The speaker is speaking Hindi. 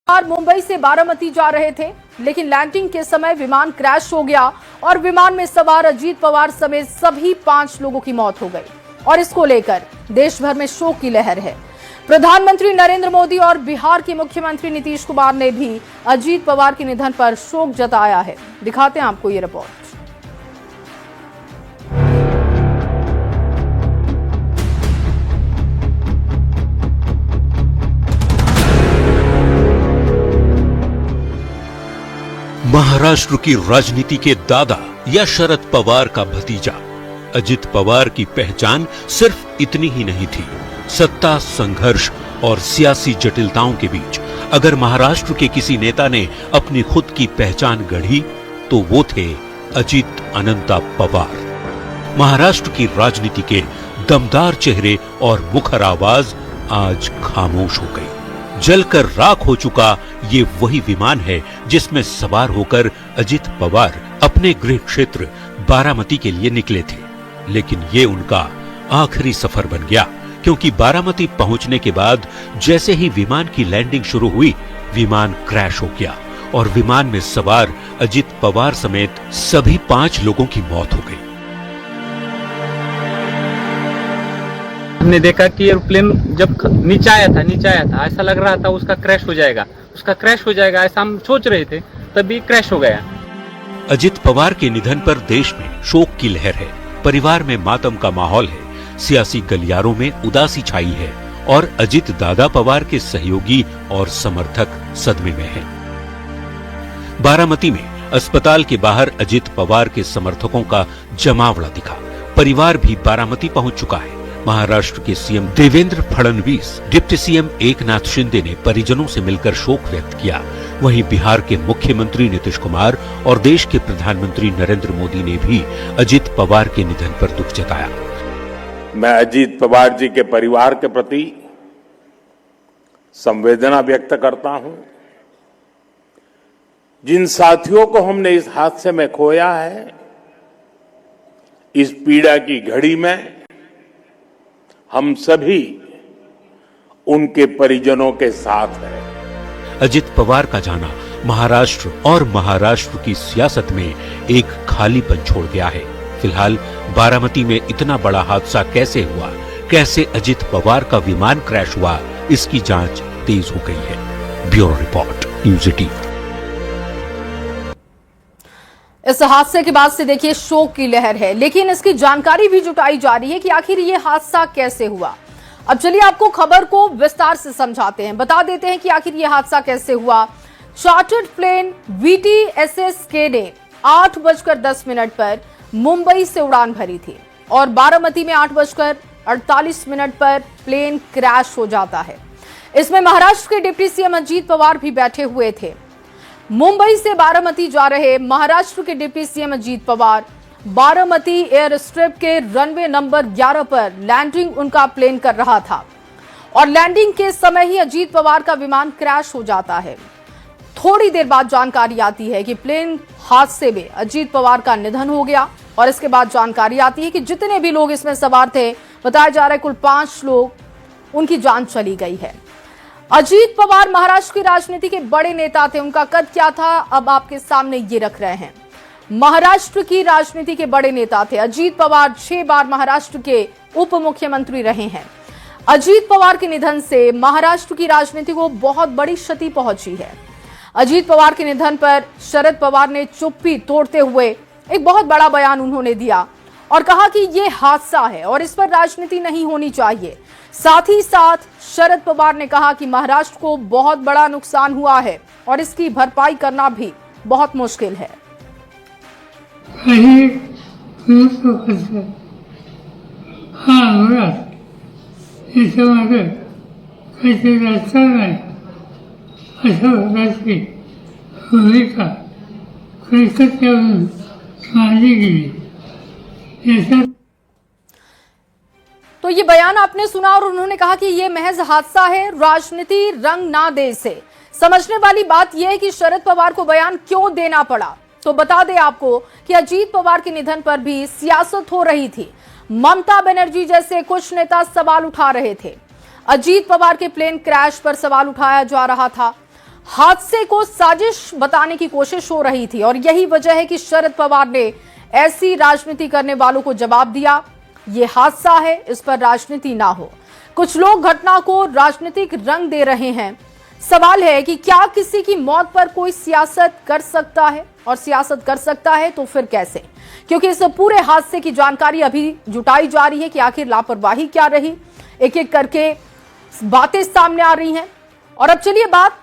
मुंबई से बारामती जा रहे थे, लेकिन लैंडिंग के समय विमान क्रैश हो गया और विमान में सवार अजीत पवार समेत सभी 5 लोगों की मौत हो गई और इसको लेकर देश भर में शोक की लहर है। प्रधानमंत्री नरेंद्र मोदी और बिहार के मुख्यमंत्री नीतीश कुमार ने भी अजीत पवार के निधन पर शोक जताया है। दिखाते हैं आपको ये रिपोर्ट। महाराष्ट्र की राजनीति के दादा या शरद पवार का भतीजा अजित पवार की पहचान सिर्फ इतनी ही नहीं थी। सत्ता, संघर्ष और सियासी जटिलताओं के बीच अगर महाराष्ट्र के किसी नेता ने अपनी खुद की पहचान गढ़ी तो वो थे अजित अनंता पवार। महाराष्ट्र की राजनीति के दमदार चेहरे और मुखर आवाज आज खामोश हो गई। जलकर राख हो चुका ये वही विमान है जिसमें सवार होकर अजित पवार अपने गृह क्षेत्र बारामती के लिए निकले थे। लेकिन ये उनका आखिरी सफर बन गया, क्योंकि बारामती पहुंचने के बाद जैसे ही विमान की लैंडिंग शुरू हुई, विमान क्रैश हो गया और विमान में सवार अजित पवार समेत सभी 5 लोगों की मौत हो गई। हमने देखा कि एरोप्लेन जब नीचे आया था ऐसा लग रहा था उसका क्रैश हो जाएगा ऐसा हम सोच रहे थे, तभी क्रैश हो गया। अजित पवार के निधन पर देश में शोक की लहर है। परिवार में मातम का माहौल है। सियासी गलियारों में उदासी छाई है और अजित दादा पवार के सहयोगी और समर्थक सदमे में हैं। बारामती में अस्पताल के बाहर अजित पवार के समर्थकों का जमावड़ा दिखा। परिवार भी बारामती पहुंच चुका है। महाराष्ट्र के CM Devendra Fadnavis, deputy CM Eknath Shinde ने परिजनों से मिलकर शोक व्यक्त किया। वहीं बिहार के मुख्यमंत्री नीतीश कुमार और देश के प्रधानमंत्री नरेंद्र मोदी ने भी अजित पवार के निधन पर दुख जताया। मैं अजित पवार जी के परिवार के प्रति संवेदना व्यक्त करता हूं। जिन साथियों को हमने इस हादसे में खोया है, इस पीड़ा की घड़ी में हम सभी उनके परिजनों के साथ हैं। अजित पवार का जाना महाराष्ट्र और महाराष्ट्र की सियासत में एक खालीपन छोड़ गया है। फिलहाल बारामती में इतना बड़ा हादसा कैसे हुआ, कैसे अजित पवार का विमान क्रैश हुआ, इसकी जांच तेज हो गई है। Bureau report, news 18। इस हादसे के बाद से देखिए शोक की लहर है, लेकिन इसकी जानकारी भी जुटाई जा रही है कि आखिर ये हादसा कैसे हुआ। अब चलिए आपको खबर को विस्तार से समझाते हैं, बता देते हैं कि आखिर ये हादसा कैसे हुआ। चार्टर्ड प्लेन VTSSK ने 8:10 पर मुंबई से उड़ान भरी थी और बारामती में 8:48 पर प्लेन क्रैश हो जाता है। इसमें महाराष्ट्र के डिप्टी सीएम अजित पवार भी बैठे हुए थे। मुंबई से बारामती जा रहे महाराष्ट्र के deputy CM Ajit Pawar Baramati air strip के रनवे नंबर 11 पर लैंडिंग उनका प्लेन कर रहा था और लैंडिंग के समय ही अजित पवार का विमान क्रैश हो जाता है। थोड़ी देर बाद जानकारी आती है कि प्लेन हादसे में अजित पवार का निधन हो गया और इसके बाद जानकारी आती है कि जितने भी लोग इसमें सवार थे, बताया जा रहा है कुल 5 लोग, उनकी जान चली गई है। अजित पवार महाराष्ट्र की राजनीति के बड़े नेता थे। उनका कद क्या था, अब आपके सामने ये रख रहे हैं। महाराष्ट्र की राजनीति के बड़े नेता थे अजित पवार। 6 बार महाराष्ट्र के उप मुख्यमंत्री रहे हैं। अजित पवार के निधन से महाराष्ट्र की राजनीति को बहुत बड़ी क्षति पहुंची है। अजित पवार के निधन पर शरद पवार ने चुप्पी तोड़ते हुए एक बहुत बड़ा बयान उन्होंने दिया और कहा कि ये हादसा है और इस पर राजनीति नहीं होनी चाहिए। साथ ही साथ शरद पवार ने कहा कि महाराष्ट्र को बहुत बड़ा नुकसान हुआ है और इसकी भरपाई करना भी बहुत मुश्किल है। तो ये बयान आपने सुना और उन्होंने कहा कि ये महज हादसा है, राजनीति रंग ना दे इसे। समझने वाली बात यह है कि शरद पवार को बयान क्यों देना पड़ा। तो बता दें आपको कि अजित पवार के निधन पर भी सियासत हो रही थी। ममता बनर्जी जैसे कुछ नेता सवाल उठा रहे थे। अजित पवार के प्लेन क्रैश पर सवाल उठाया जा रहा था। हादसे को साजिश बताने की कोशिश हो रही थी और यही वजह है कि शरद पवार ने ऐसी राजनीति करने वालों को जवाब दिया, ये हादसा है, इस पर राजनीति ना हो। कुछ लोग घटना को राजनीतिक रंग दे रहे हैं। सवाल है कि क्या किसी की मौत पर कोई सियासत कर सकता है, और सियासत कर सकता है तो फिर कैसे? क्योंकि इस पूरे हादसे की जानकारी अभी जुटाई जा रही है कि आखिर लापरवाही क्या रही। एक एक करके बातें सामने आ रही हैं। और अब चलिए बात